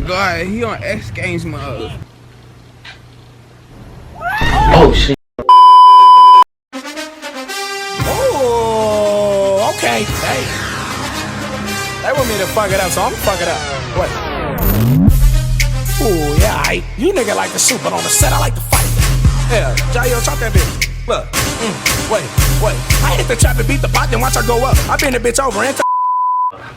god, he on X Games mode. Oh shit. Oh, okay. Hey. They want me to fuck it up, so I'm gonna fuck it up. What? Ooh, yeah, aight. You nigga like to shoot, but on the set I like to fight. Yeah, Jayo, chop that bitch. Look. Wait. I hit the trap and beat the pot, then watch her go up. I bend the bitch over and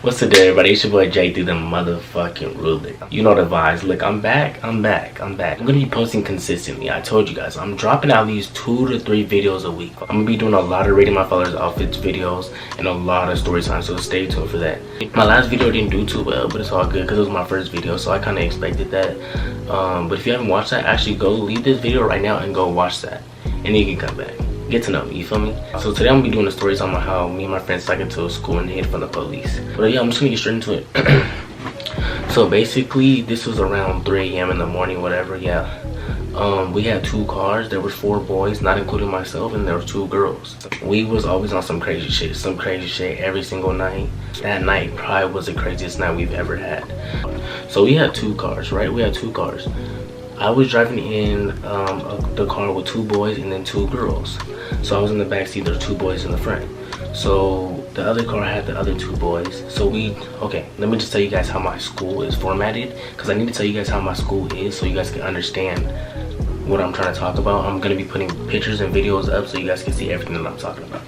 What's the deal, everybody? It's your boy Jay through the motherfucking ruler. You know the vibes. Look, I'm back. I'm gonna be posting consistently. I told you guys, I'm dropping out these 2 to 3 videos a week. I'm gonna be doing a lot of rating my followers outfits videos and a lot of story time, so stay tuned for that. My last video didn't do too well, but it's all good because it was my first video, so I kind of expected that. But if you haven't watched that, actually go leave this video right now and go watch that, and then you can come back. Get to know me, you feel me? So today I'm gonna be doing a story talking about how me and my friends stuck into a school and hid from the police. But yeah, I'm just gonna get straight into it. So basically, this was around 3 a.m. in the morning, whatever, yeah. We had 2 cars. There were 4 boys, not including myself, and there were 2 girls. We was always on some crazy shit every single night. That night probably was the craziest night we've ever had. So we had 2 cars, right? We had 2 cars. I was driving in the car with 2 boys and then 2 girls. So I was in the back seat, there's 2 boys in the front. So the other car had the other 2 boys. So okay, let me just tell you guys how my school is formatted, because I need to tell you guys how my school is so you guys can understand what I'm trying to talk about. I'm gonna be putting pictures and videos up so you guys can see everything that I'm talking about.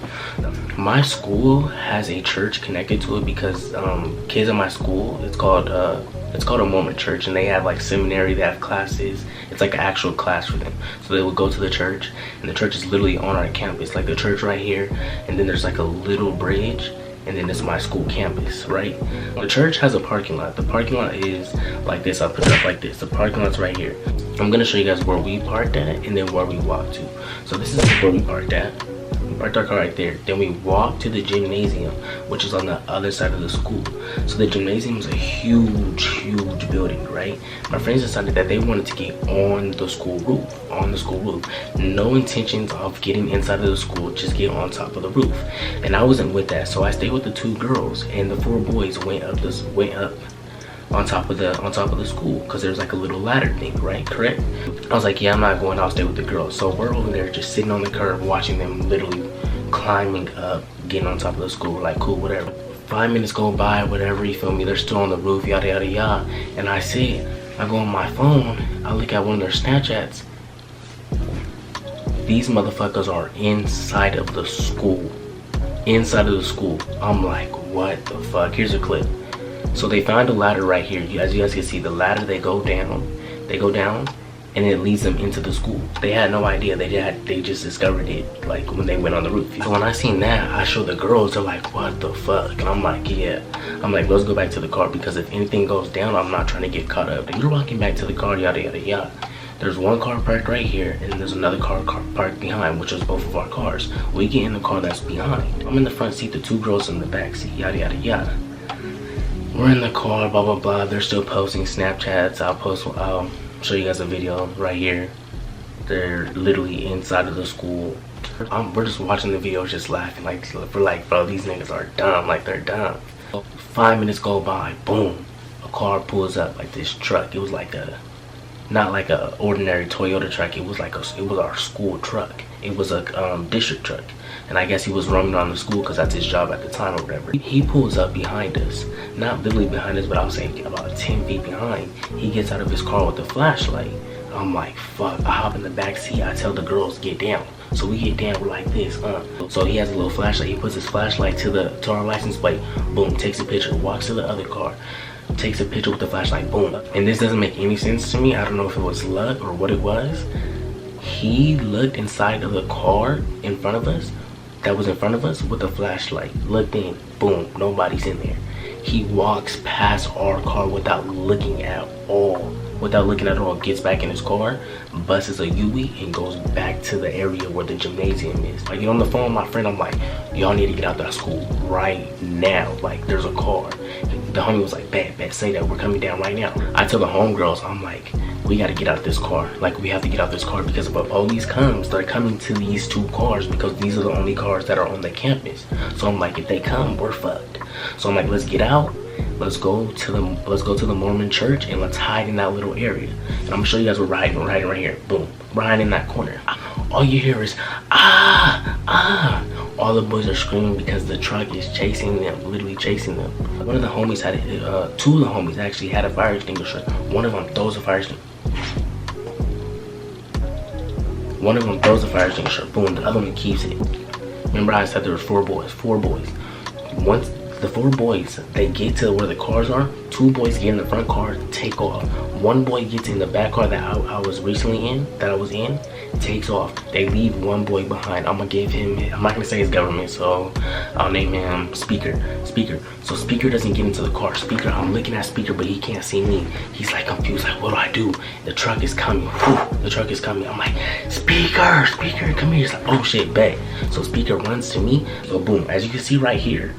My school has a church connected to it because kids at my school, it's called a Mormon church, and they have like seminary, they have classes. It's like an actual class for them. So they would go to the church, and the church is literally on our campus, like the church right here, and then there's like a little bridge, and then it's my school campus, right? The church has a parking lot. The parking lot is like this. I'll put it up like this. The parking lot's right here. I'm gonna show you guys where we parked at and then where we walked to. So this is where we parked at. We parked our car right there. Then we walked to the gymnasium, which is on the other side of the school. So the gymnasium is a huge building, right? My friends decided that they wanted to get on the school roof, No intentions of getting inside of the school, just get on top of the roof. And I wasn't with that, so I stayed with the 2 girls, and the 4 boys went up on top of the school, because there's like a little ladder thing, right? Correct? I was like, yeah, I'm not going, I'll stay with the girls. So we're over there just sitting on the curb watching them literally climbing up, getting on top of the school, like cool, whatever. 5 minutes go by, whatever, you feel me? They're still on the roof, yada yada yada. And I go on my phone, I look at one of their Snapchats. These motherfuckers are inside of the school. I'm like, what the fuck? Here's a clip. So they found a ladder right here. As you guys can see, the ladder, they go down, and it leads them into the school. They had no idea. They just discovered it like when they went on the roof. So when I seen that, I showed the girls. They're like, what the fuck? And I'm like, yeah. I'm like, let's go back to the car, because if anything goes down, I'm not trying to get caught up. And we're walking back to the car, yada yada yada. There's one car parked right here, and then there's another car parked behind, which is both of our cars. We get in the car that's behind. I'm in the front seat, the 2 girls in the back seat, yada yada yada. We're in the car, blah blah blah. They're still posting Snapchats. I'll show you guys a video right here. They're literally inside of the school. We're just watching the video, just laughing, we're like, bro, these niggas are dumb, like they're dumb. 5 minutes go by, boom, a car pulls up, like this truck. It was like not like a ordinary Toyota truck. It was our school truck. It was a district truck. And I guess he was roaming around the school because that's his job at the time or whatever. He pulls up behind us. Not literally behind us, but I was saying about 10 feet behind. He gets out of his car with a flashlight. I'm like, fuck. I hop in the back seat. I tell the girls, get down. So we get down, we're like this, So he has a little flashlight. He puts his flashlight to our license plate. Boom, takes a picture, walks to the other car, takes a picture with the flashlight, boom. And this doesn't make any sense to me. I don't know if it was luck or what it was. He looked inside of the car in front of us, with a flashlight, looked in, boom, nobody's in there. He walks past our car without looking at all, gets back in his car, busts a U-Ey, and goes back to the area where the gymnasium is. I get on the phone with my friend, I'm like, y'all need to get out of that school right now, like there's a car. The homie was like, bet, say that, we're coming down right now. I tell the homegirls, I'm like, we gotta get out of this car. Like, we have to get out of this car, because if a police comes, they're coming to these 2 cars, because these are the only cars that are on the campus. So I'm like, if they come, we're fucked. So I'm like, let's get out. let's go to the Mormon church and let's hide in that little area. And I'm gonna show you guys we're hiding right here. Boom, we're hiding in that corner. All you hear is all the boys are screaming because the truck is chasing them, literally chasing them. One of the homies had two of the homies actually had a fire extinguisher. One of them throws a fire extinguisher. Boom, the other one keeps it. Remember I said there were four boys. Once the four boys, they get to where the cars are, two boys get in the front car, take off. One boy gets in the back car that I was in, takes off. They leave one boy behind. I'm gonna give him, I'm not gonna say his government, so I'll name him Speaker. So Speaker doesn't get into the car. Speaker, I'm looking at Speaker, but he can't see me. He's like confused, like, what do I do? The truck is coming. Whew, the truck is coming. I'm like, Speaker, come here. He's like, oh shit, bet. So Speaker runs to me. So boom, as you can see right here,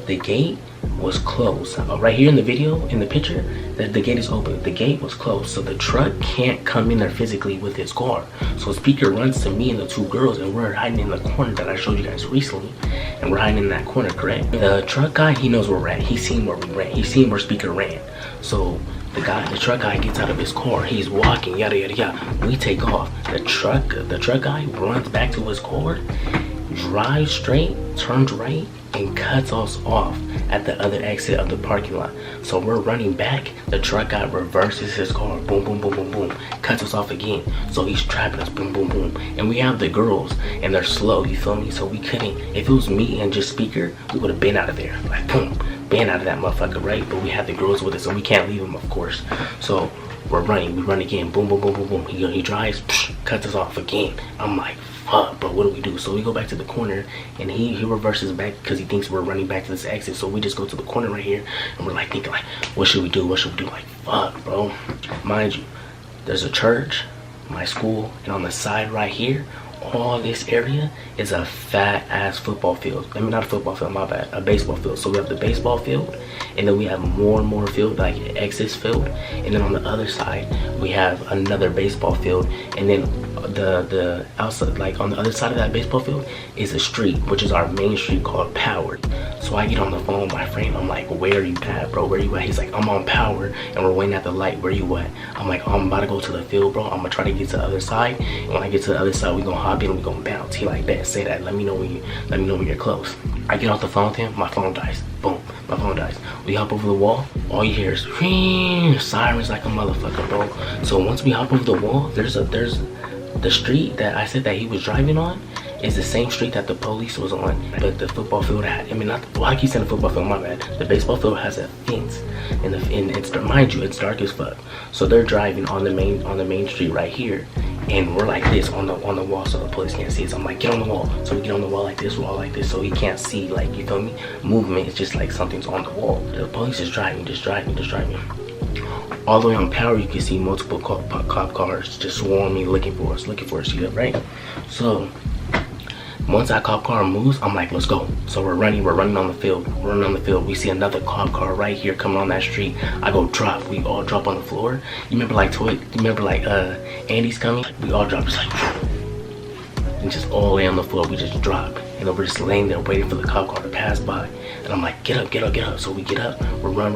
the gate was closed. Right here in the video, in the picture, the gate is open. The gate was closed, so the truck can't come in there physically with his car. So Speaker runs to me and the two girls, and we're hiding in the corner that I showed you guys recently. And we're hiding in that corner, correct? The truck guy, he knows where we're at. He's seen where we ran. He's seen where Speaker ran. So the truck guy gets out of his car. He's walking, yada yada yada. We take off. The truck guy runs back to his car, drives straight, turns right, and cuts us off at the other exit of the parking lot. So we're running back. The truck guy reverses his car. Boom, boom, boom, boom, boom. Cuts us off again. So he's trapping us. Boom, boom, boom. And we have the girls, and they're slow. You feel me? So we couldn't. If it was me and just Speaker, we would have been out of there. Like boom, been out of that motherfucker, right? But we had the girls with us, so we can't leave them, of course. So we're running. We run again. Boom, boom, boom, boom, boom. He drives, cuts us off again. I'm like, fuck, bro, what do we do? So we go back to the corner, and he reverses back because he thinks we're running back to this exit. So we just go to the corner right here, and we're like thinking like, what should we do? Like, fuck, bro. Mind you, there's a church, my school, and on the side right here, all this area is a fat ass football field. I mean, not a football field, my bad, a baseball field. So we have the baseball field, and then we have more and more field, like excess field, and then on the other side we have another baseball field, and then the outside, like on the other side of that baseball field, is a street, which is our main street called Power. So I get on the phone with my friend. I'm like, where are you at, bro? Where you at? He's like, I'm on Power, and we're waiting at the light. Where you at? I'm like, I'm about to go to the field, bro. I'm gonna try to get to the other side, and when I get to the other side, we gonna hop in and we gonna bounce. He like, that, say that. Let me know when you're close. I get off the phone with him. My phone dies. Boom, my phone dies. We hop over the wall. All you hear is sirens like a motherfucker, bro. So once we hop over the wall, there's the street that I said that he was driving on is the same street that the police was on, but the football field had, I mean, not the, well, I keep saying the football field, my bad. The baseball field has a fence, and it's, mind you, it's dark as fuck. So they're driving on the main street right here, and we're like this on the wall, so the police can't see us. I'm like, get on the wall. So we get on the wall like this, so he can't see, like, you feel me? Movement. It's just like something's on the wall. The police is driving. All the way on Power, you can see multiple cop cars just swarming, looking for us, you know, right? So once that cop car moves, I'm like, let's go. So we're running on the field. We see another cop car right here coming on that street. I go drop. We all drop on the floor. You remember like Andy's coming? We all drop, just like, and just all the way on the floor. We just drop, and then we're just laying there waiting for the cop car to pass by. And I'm like, get up. So we get up. We run.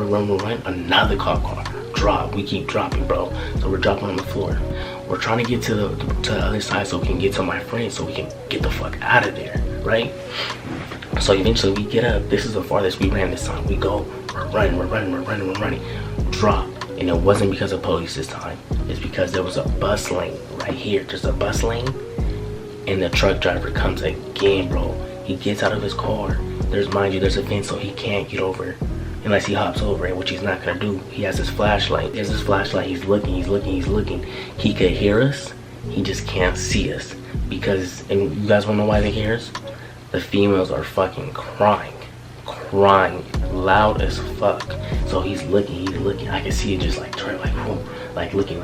Another cop car. Drop. We keep dropping, bro. So we're dropping on the floor. We're trying to get to the other side so we can get to my friend, so we can get the fuck out of there, right? So eventually we get up. This is the farthest we ran this time. We go. We're running. Drop. And it wasn't because of police this time. It's because there was a bus lane right here. Just a bus lane. And the truck driver comes again, bro. He gets out of his car. There's a fence, so he can't get over unless he hops over it, which he's not gonna do. He has his flashlight. He's looking. He could hear us. He just can't see us. Because, and you guys wanna know why they hear us? The females are fucking crying loud as fuck. So he's looking. I can see it just like turn, like whoa, like looking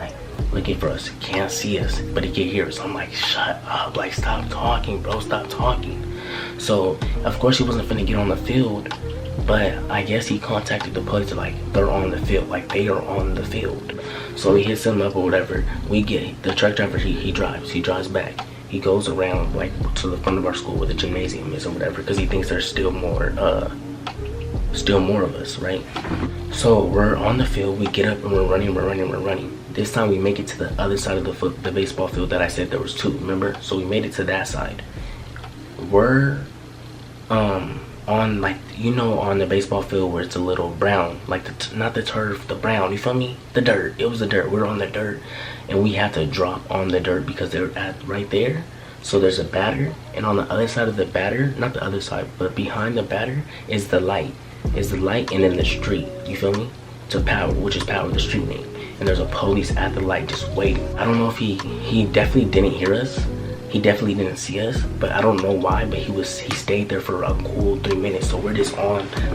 for us. Can't see us, but he can hear us. I'm like, shut up, like stop talking, bro, stop talking. So of course he wasn't finna get on the field, but I guess he contacted the police, like they're on the field, like they are on the field. So he hits them up or whatever. We get the truck driver. He drives back. He goes around like to the front of our school where the gymnasium is or whatever, because he thinks there's still more Still more of us, right? So we're on the field, we get up and we're running. This time we make it to the other side of the baseball field that I said there was two, remember? So we made it to that side. We're on, like, you know, on the baseball field where it's a little brown, like not the turf, the brown, you feel me? The dirt. It was the dirt. We're on the dirt and we had to drop on the dirt because they're at right there. So there's a batter, and on the other side of the batter, not the other side, but behind the batter is the light. And then the street, you feel me? To Power, which is Power, the street name. And there's a police at the light just waiting. I don't know if he definitely didn't hear us. He definitely didn't see us, but I don't know why, but he stayed there for a cool 3 minutes. So we're just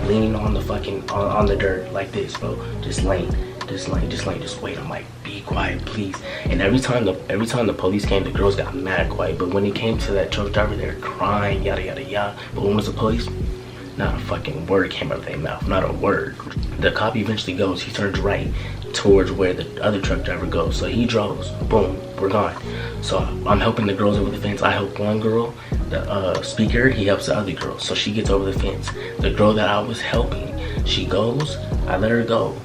leaning on the fucking, on the dirt like this, bro. Just wait. I'm like, be quiet, please. And every time the police came, the girls got mad quiet. But when it came to that truck driver, they were crying, yada, yada, yada. But when it was the police, not a fucking word came out of their mouth, not a word. The cop eventually goes, he turns right towards where the other truck driver goes. So he draws, boom, we're gone. So I'm helping the girls over the fence. I help one girl, the speaker, he helps the other girl. So she gets over the fence. The girl that I was helping, she goes, I let her go.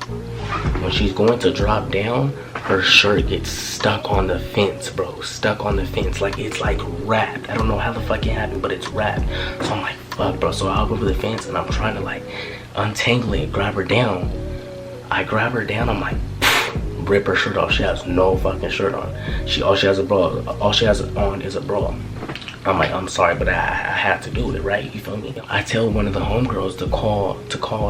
When she's going to drop down, her shirt gets stuck on the fence, bro. Stuck on the fence, like it's like wrapped. I don't know how the fuck it happened, but it's wrapped. So I'm like, fuck, bro. So I hop over the fence and I'm trying to like untangle it, grab her down. I grab her down, I'm like, rip her shirt off. She has no fucking shirt on. All she has on is a bra. I'm like, I'm sorry, but I had to do it, right? You feel me? I tell one of the homegirls to call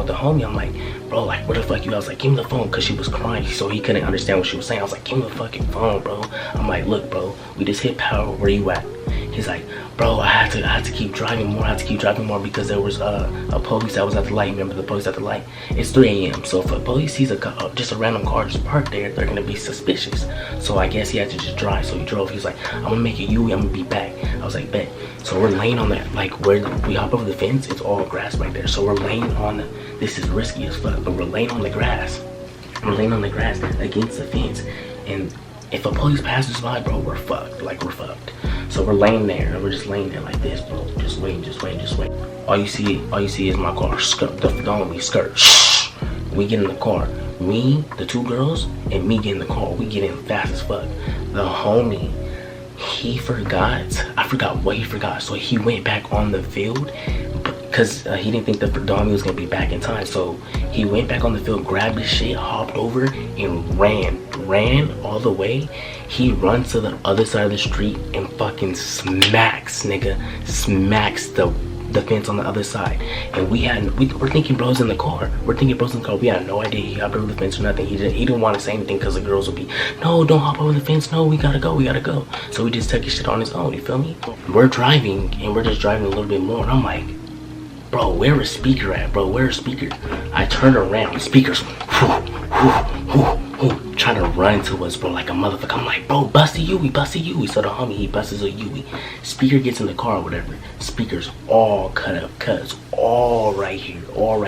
the homie. I'm like, bro, like, where the fuck you? I was like, give me the phone, because she was crying, so he couldn't understand what she was saying. I was like, give me the fucking phone, bro. I'm like, look, bro, we just hit Power. Where you at? He's like, bro, I had to keep driving more. Because there was a police that was at the light. Remember the police at the light? It's 3 a.m. So if a police sees just a random car just parked there, they're gonna be suspicious. So I guess he had to just drive. So he drove. He's like, I'm gonna make it U. I'm gonna be back. I was like, bet. So we're laying on that, like where we hop over the fence. It's all grass right there. So we're laying on this is risky as fuck, but we're laying on the grass. We're laying on the grass against the fence, and if a police passes by, bro, we're fucked. Like, we're fucked. So we're laying there, and we're just laying there like this, bro. Just waiting. All you see is my car. Skirt, the homie, skirt. Shh. We get in the car. Me, the two girls, and me get in the car. We get in fast as fuck. The homie, he forgot. I forgot what he forgot. So he went back on the field because he didn't think the homie was gonna be back in time. So he went back on the field, grabbed his shit, hopped over, and ran all the way. He runs to the other side of the street and fucking smacks the fence on the other side. And we're thinking bro's in the car. We had no idea he hopped over the fence or nothing. He didn't want to say anything because the girls would be, no, don't hop over the fence. No, we gotta go. So we just took his shit on his own, you feel me? We're driving and we're just driving a little bit more. And I'm like, bro, where is Speaker at, bro? Where's Speaker? I turn around, Speaker's trying to run to us, bro, like a motherfucker. I'm like, bro, bust a Yui. So the homie, he busts a Yui. Speaker gets in the car or whatever. Speaker's all cut up, cuts all right here, or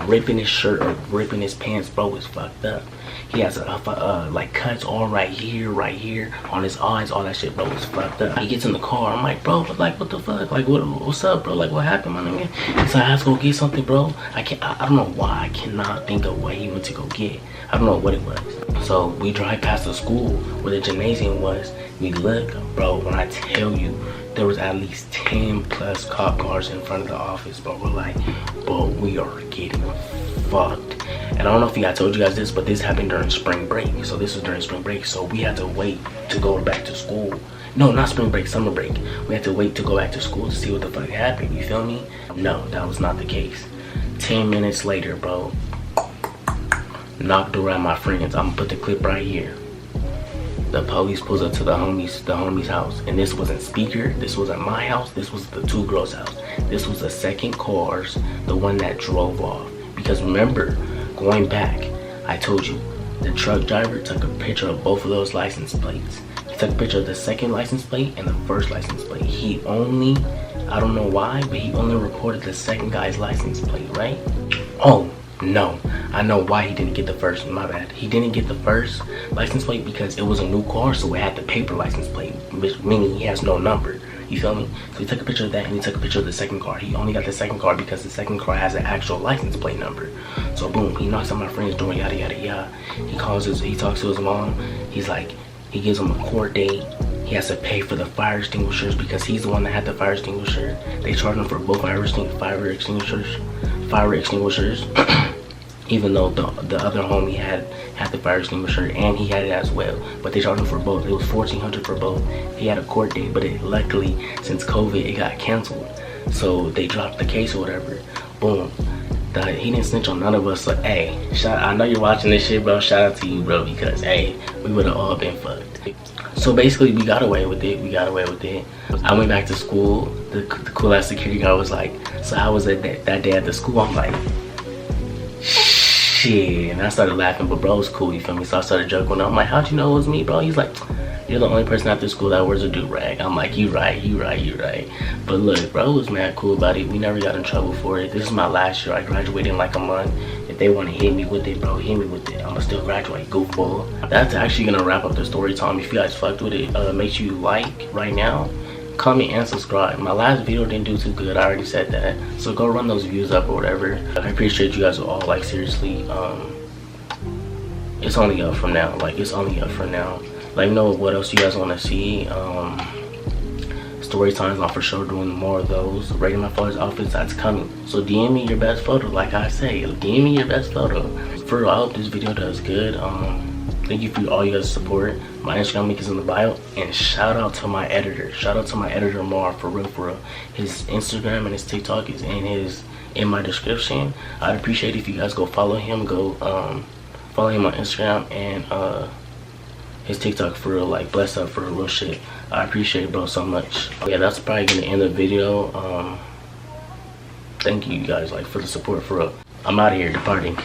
ripping his shirt or ripping his pants, bro. Is fucked up. He has like cuts all right here on his eyes, all that shit, bro. Is fucked up. He gets in the car. I'm like, bro, like, what the fuck? Like, what's up, bro? Like, what happened, my nigga? He's like, I have to go get something, bro. I don't know why. I cannot think of what he went to go get. I don't know what it was. So we drive past the school where the gymnasium was. We look, bro, when I tell you, there was at least 10 plus cop cars in front of the office, bro. We're like, bro, we are getting fucked. And I don't know if I told you guys this, but this happened during spring break. So this was during spring break. So we had to wait to go back to school. No, not spring break, summer break. We had to wait to go back to school to see what the fuck happened, you feel me? No, that was not the case. 10 minutes later, bro, knocked around my friends. I'm gonna put the clip right here. The police pulls up to the homie's house, and this wasn't Speaker, this wasn't my house, this was the two girls' house. This was the second car's, the one that drove off. Because remember, going back, I told you, the truck driver took a picture of both of those license plates. He took a picture of the second license plate and the first license plate. He only, I don't know why, but he only reported the second guy's license plate, right? Oh, no, I know why he didn't get the first, my bad. He didn't get the first license plate because it was a new car, so it had the paper license plate, meaning he has no number. You feel me? So he took a picture of that and he took a picture of the second car. He only got the second car because the second car has an actual license plate number. So boom, he knocks on my friend's door, yada yada yada. He talks to his mom. He's like, he gives him a court date. He has to pay for the fire extinguishers because he's the one that had the fire extinguisher. They charged him for both fire extinguishers. Even though the other homie had the fire extinguisher and he had it as well, but they charged him for both. It was $1,400 for both. He had a court date, but luckily since COVID it got canceled, so they dropped the case or whatever. Boom. He didn't snitch on none of us. So hey, I know you're watching this shit, bro. Shout out to you, bro, because hey, we would have all been fucked. So basically we got away with it. I went back to school. The cool ass security guard was like, so how was it that day at the school? I'm like, shit. And I started laughing, but bro was cool, you feel me? So I started joking. I'm like, how'd you know it was me, bro? He's like, you're the only person after school that wears a do-rag. I'm like, you right. But look, bro was mad cool about it. We never got in trouble for it. This is my last year. I graduated in like a month. If they want to hit me with it, bro, hit me with it. I'ma still graduate, goofball. That's actually gonna wrap up the story time. If you guys fucked with it, make sure you like right now, comment and subscribe. My last video didn't do too good, I already said that, so go run those views up or whatever. I appreciate you guys all, like seriously. It's only up from now. Let me know what else you guys want to see. Story times, I'm for sure doing more of those. Rating my father's outfits, that's coming. So DM me your best photo, like I say. DM me your best photo. For real, I hope this video does good. Thank you for all you guys' support. My Instagram link is in the bio. And shout out to my editor. Shout out to my editor Mar, for real. His Instagram and his TikTok is in my description. I'd appreciate it if you guys go follow him. Go follow him on Instagram and his TikTok, for real. Like, bless up, for real shit. I appreciate it, bro, so much. Yeah, that's probably gonna end the video. Thank you guys, like, for the support, for real. I'm out of here departing.